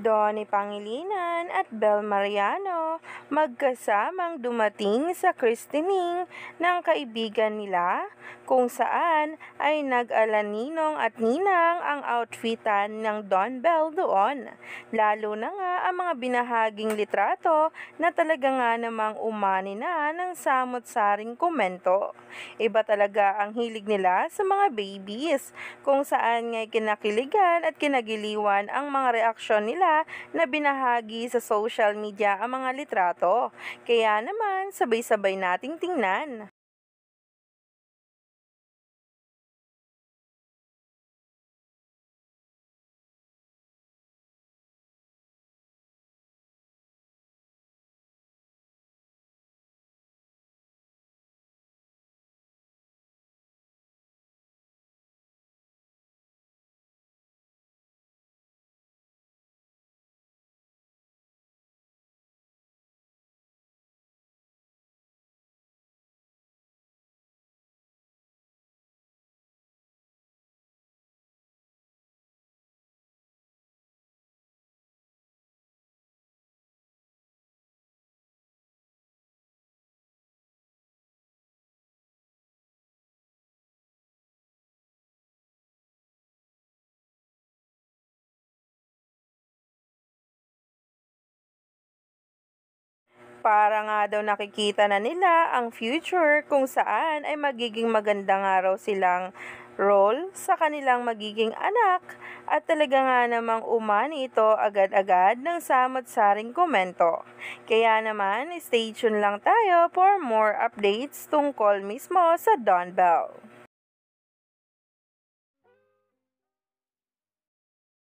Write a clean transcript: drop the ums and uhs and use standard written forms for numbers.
Donnie Pangilinan at Bel Mariano magkasamang dumating sa christening ng kaibigan nila kung saan ay nag-alaninong at ninang ang outfitan ng Don Bell doon. Lalo na nga ang mga binahaging litrato na talaga nga namang umani na ng samot-saring komento. Iba talaga ang hilig nila sa mga babies kung saan nga'y kinakiligan at kinagiliwan ang mga reaksyon nila na binahagi sa social media ang mga litrato. Kaya naman, sabay-sabay nating tingnan. Para nga daw nakikita na nila ang future kung saan ay magiging maganda nga raw silang role sa kanilang magiging anak at talaga nga namang umani ito agad-agad ng samot-saring komento. Kaya naman, stay tuned lang tayo for more updates tungkol mismo sa Don Bell.